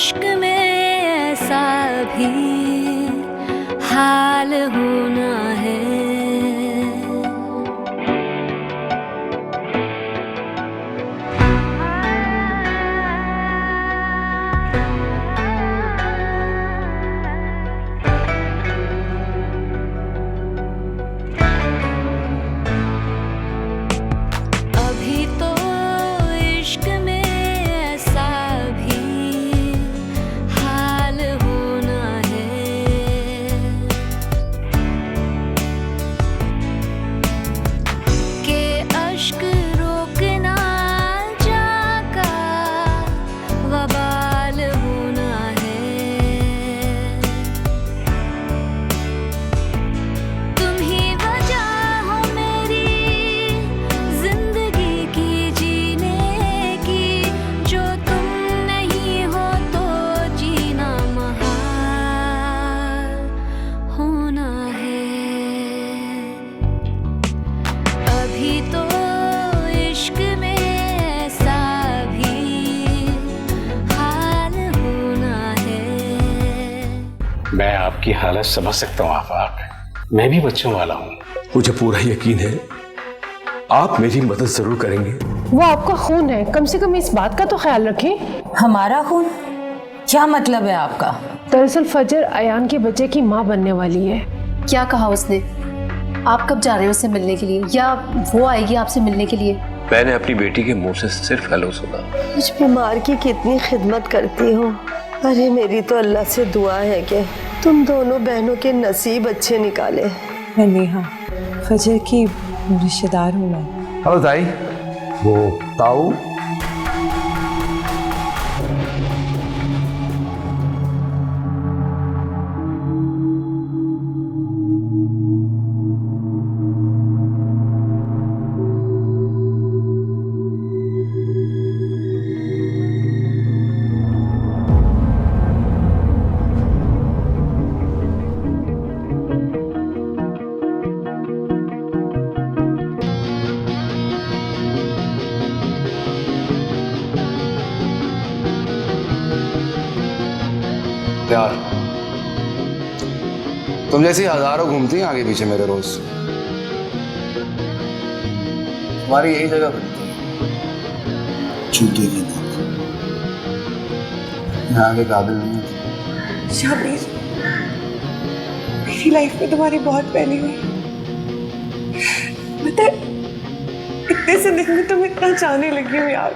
इश्क में ऐसा भी हाल होना है। अभी तो इश्क में ऐसा भी हाल होना है कि अश्क रोकना जाका वबाल होना है। तुम ही वजह हो मेरी जिंदगी की जीने की, जो तुम नहीं हो तो जीना महाल होना है। अभी तो इश्क में ऐसा भी हाल होना है। मैं आपकी हालत समझ सकता हूँ आफाक, मैं भी बच्चों वाला हूँ। मुझे पूरा यकीन है आप मेरी मदद जरूर करेंगे। वो आपका खून है, कम से कम इस बात का तो ख्याल रखें। हमारा खून? क्या मतलब है आपका? दरअसल फजर अयान के बच्चे की माँ बनने वाली है। क्या कहा उसने? आप कब जा रहे हो उससे मिलने के लिए, या वो आएगी आपसे मिलने के लिए? मैंने अपनी बेटी के मुंह से सिर्फ हेलो सुना। मुझ बीमार की कितनी खिदमत करती हो। अरे मेरी तो अल्लाह से दुआ है कि तुम दोनों बहनों के नसीब अच्छे निकाले। मैं नेहा, फजर की रिश्तेदार हूँ मैं। हेलो ताई, वो ताऊ यार, तुम जैसी हजारों घूमती हैं आगे पीछे मेरे रोज। तुम्हारी यही जगह बनती है चूते की नोक। यहाँ आगे काबिल नहीं है। शामिर, मेरी लाइफ में तुम्हारी बहुत पहली हुई। मतलब इतने से दिन में तुम इतना चाहने लगी हो यार।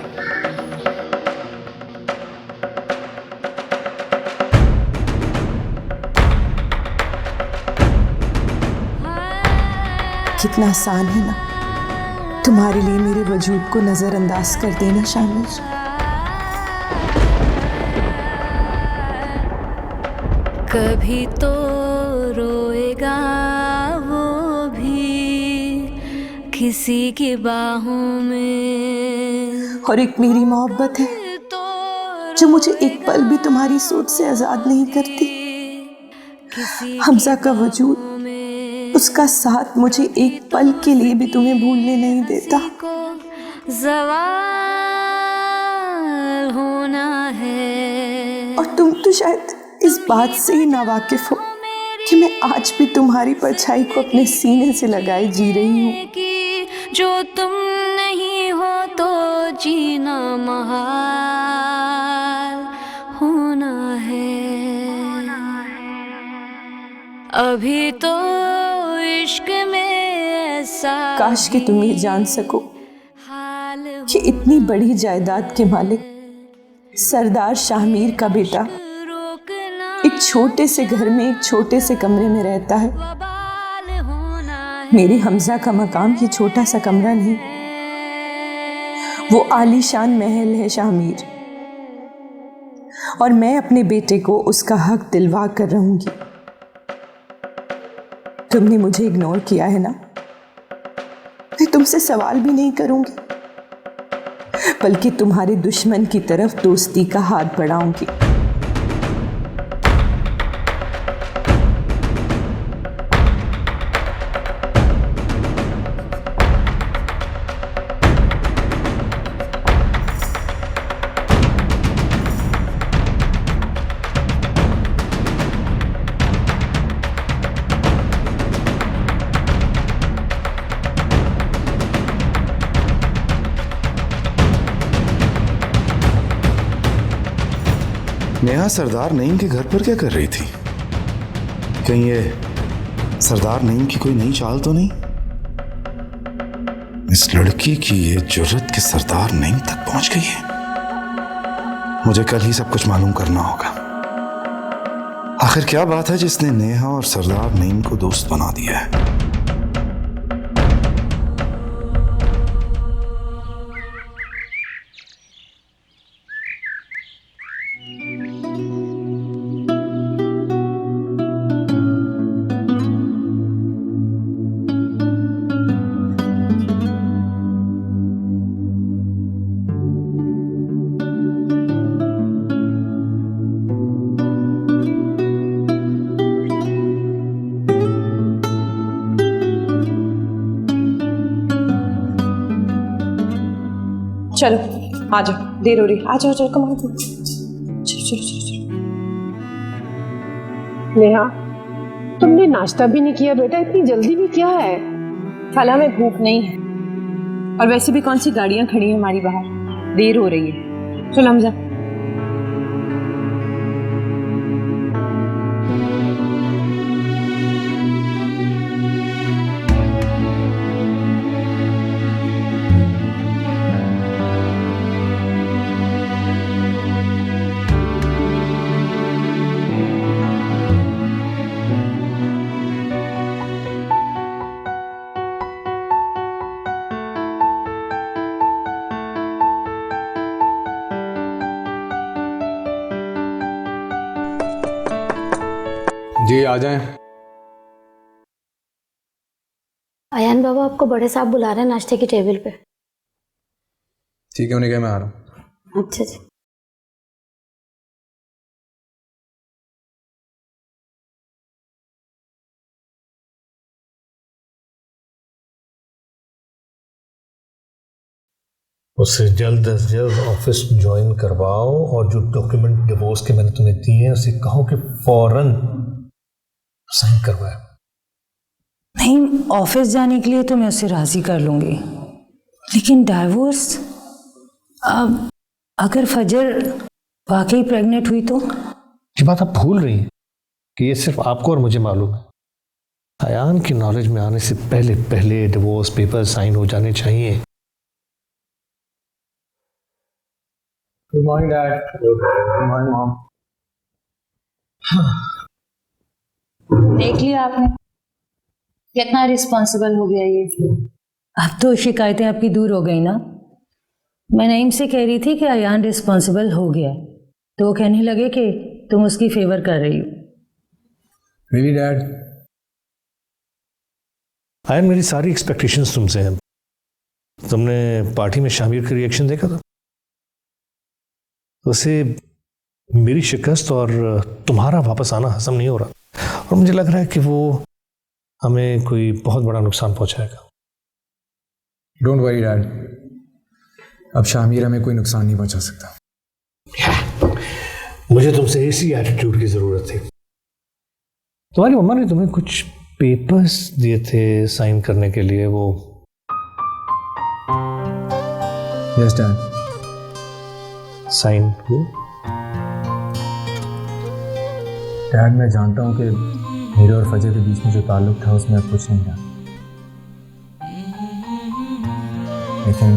कितना आसान है ना तुम्हारे लिए मेरे वजूद को नजरअंदाज कर देना शामिर। कभी तो रोएगा वो भी किसी की बाहों में, और एक मेरी मोहब्बत है जो मुझे एक पल भी तुम्हारी सोच से आजाद नहीं करती। हमजा का वजूद, उसका साथ मुझे एक पल के लिए भी तुम्हें भूलने नहीं देता। ज़वाल होना है। और तुम तो शायद इस बात से ही नावाकिफ हो कि मैं आज भी तुम्हारी परछाई को अपने सीने से लगाए जी रही हूँ। जो तुम नहीं हो तो जीना महाल होना है। अभी तो इश्क में ऐसा काश कि तुम ये जान सको कि इतनी बड़ी जायदाद के मालिक सरदार शाहमीर का बेटा एक छोटे से घर में एक छोटे से कमरे में रहता है। मेरे हमजा का मकाम ये छोटा सा कमरा नहीं, वो आलीशान महल है शाहमीर। और मैं अपने बेटे को उसका हक दिलवा कर रहूंगी। तुमने मुझे इग्नोर किया है ना, मैं तुमसे सवाल भी नहीं करूंगी, बल्कि तुम्हारे दुश्मन की तरफ दोस्ती का हाथ बढ़ाऊंगी। नेहा सरदार नईम के घर पर क्या कर रही थी? कहीं ये सरदार नईम की कोई नई चाल तो नहीं? इस लड़की की ये जुर्रत के सरदार नईम तक पहुंच गई है। मुझे कल ही सब कुछ मालूम करना होगा। आखिर क्या बात है जिसने नेहा और सरदार नईम को दोस्त बना दिया है? चलो आ जाओ, देर हो रही, आ जाओ चलो, कमाओ, चलो चलो चलो चलो। नेहा, तुमने नाश्ता भी नहीं किया बेटा, इतनी जल्दी भी क्या है? खाला में भूख नहीं है, और वैसे भी कौन सी गाड़ियां खड़ी हैं हमारी बाहर, देर हो रही है। चलो हमजा। जी आ जाएं। अयान बाबा आपको बड़े साहब बुला रहे हैं नाश्ते की टेबल पे। ठीक है, उन्हें क्या, मैं आ रहा हूँ। अच्छा जी। उससे जल्द से जल्द ऑफिस ज्वाइन करवाओ, और जो डॉक्यूमेंट डिवोर्स के मैंने तुम्हें दिए हैं उसे कहो कि फौरन साइन करवाए। नहीं, ऑफिस जाने के लिए तो मैं उसे राजी कर लूंगी, लेकिन डाइवोर्स, अब अगर फजर वाकई प्रेग्नेंट हुई तो? ये बात आप भूल रही हैं कि ये सिर्फ आपको और मुझे मालूम है। अयान की नॉलेज में आने से पहले पहले डिवोर्स पेपर साइन हो जाने चाहिए। Good morning dad. Good morning mom. देख लिया आपने कितना रिस्पॉन्सिबल हो गया ये। अब तो शिकायतें आपकी दूर हो गई ना। मैं नईम से कह रही थी कि अयान रिस्पॉन्सिबल हो गया, तो वो कहने लगे कि तुम उसकी फेवर कर रही हो। Really dad? अयान, मेरी सारी एक्सपेक्टेशंस तुमसे हैं। तुमने पार्टी में शामिर का रिएक्शन देखा था? उसे मेरी शिकस्त और तुम्हारा वापस आना हजम नहीं हो रहा, और मुझे लग रहा है कि वो हमें कोई बहुत बड़ा नुकसान पहुंचाएगा। डोंट वरी डैड, अब शामिर हमें कोई नुकसान नहीं पहुंचा सकता। मुझे तुमसे इसी एटीट्यूड की जरूरत थी। तुम्हारी मम्मा ने तुम्हें कुछ पेपर्स दिए थे साइन करने के लिए, वो? Yes dad. साइन हुए? डैड, मैं जानता हूं कि मेरे और फजर के बीच में जो ताल्लुक था उसमें अब कुछ नहीं था, लेकिन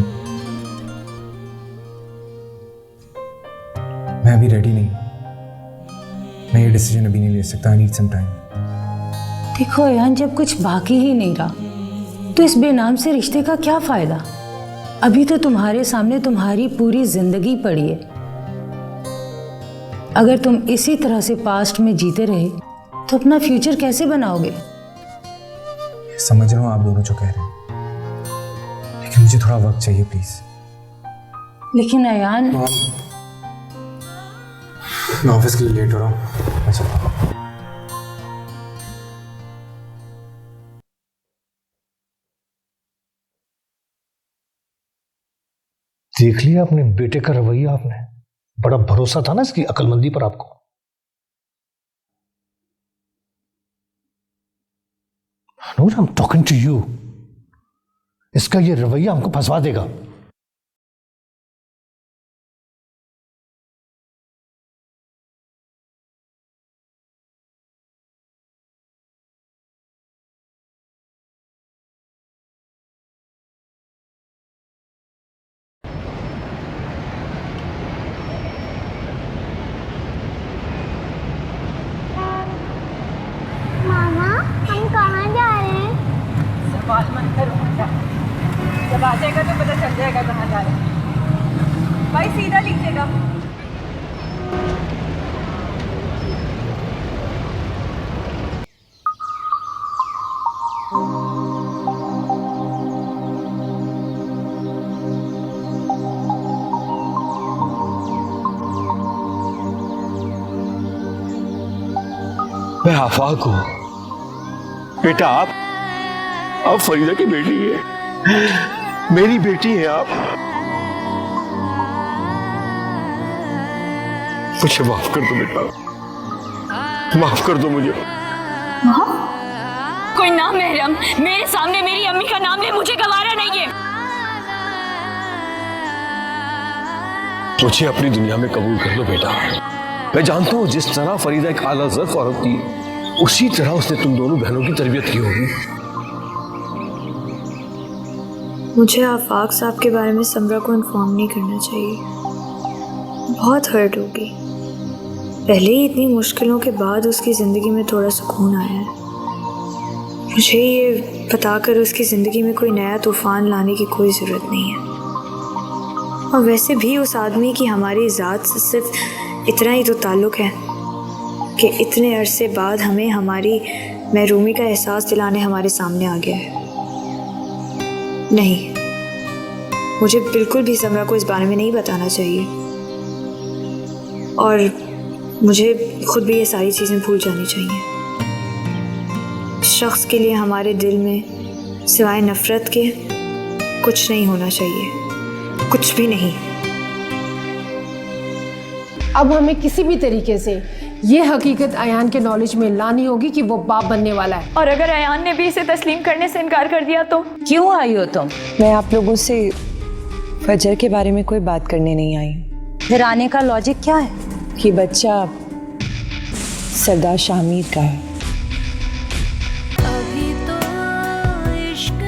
मैं अभी रेडी नहीं। मैं ये डिसीजन अभी नहीं ले सकता। I need some time. देखो अयान, जब कुछ बाकी ही नहीं रहा तो इस बेनाम से रिश्ते का क्या फायदा? अभी तो तुम्हारे सामने तुम्हारी पूरी जिंदगी पड़ी है। अगर तुम इसी तरह से पास्ट में जीते रहे तो अपना फ्यूचर कैसे बनाओगे? समझ रहा हूं आप दोनों जो कह रहे हैं, लेकिन मुझे थोड़ा वक्त चाहिए प्लीज। लेकिन अयान, मैं ऑफिस के लिए लेट हो रहा हूँ। मैं चलता हूँ। देख लिया अपने बेटे का रवैया आपने? बड़ा भरोसा था ना इसकी अक्लमंदी पर आपको। Noor, I am talking to you. इसका ये रवैया हमको फंसवा देगा। अंदर होगा। जब आ जाएगा तो पता चल जाएगा कहाँ जा रहे हैं। भाई सीधा लीजिएगा। मैं आफाक हूं बेटा। आप फरीदा की बेटी है, मेरी बेटी है आप। मुझे माफ कर दो बेटा, माफ कर दो मुझे। कोई नाम महरम मेरे सामने मेरी अम्मी का नाम ले, मुझे गवारा नहीं है। मुझे अपनी दुनिया में कबूल कर लो बेटा। मैं जानता हूं जिस तरह फरीदा एक आला ज़र्फ़ औरत थी, उसी तरह उसने तुम दोनों बहनों की तरबियत की होगी। मुझे आफाक साहब के बारे में समरा को इन्फॉर्म नहीं करना चाहिए, बहुत हर्ट होगी। पहले ही इतनी मुश्किलों के बाद उसकी ज़िंदगी में थोड़ा सुकून आया है। मुझे ये बताकर उसकी ज़िंदगी में कोई नया तूफ़ान लाने की कोई ज़रूरत नहीं है। और वैसे भी उस आदमी की हमारी ज़ात से सिर्फ इतना ही तो ताल्लुक़ है कि इतने अरसे बाद हमें हमारी महरूमी का एहसास दिलाने हमारे सामने आ गया है। नहीं, मुझे बिल्कुल भी समरा को इस बारे में नहीं बताना चाहिए और मुझे खुद भी ये सारी चीज़ें भूल जानी चाहिए। शख्स के लिए हमारे दिल में सिवाय नफ़रत के कुछ नहीं होना चाहिए, कुछ भी नहीं। अब हमें किसी भी तरीके से ये हकीकत अयान के नॉलेज में लानी होगी कि वो बाप बनने वाला है। और अगर अयान ने भी इसे तस्लीम करने से इनकार कर दिया तो? क्यों आई हो तुम? मैं आप लोगों से फजर के बारे में कोई बात करने नहीं आई। फिर आने का लॉजिक क्या है? कि बच्चा सरदार शाहमीर का है। अभी तो इश्क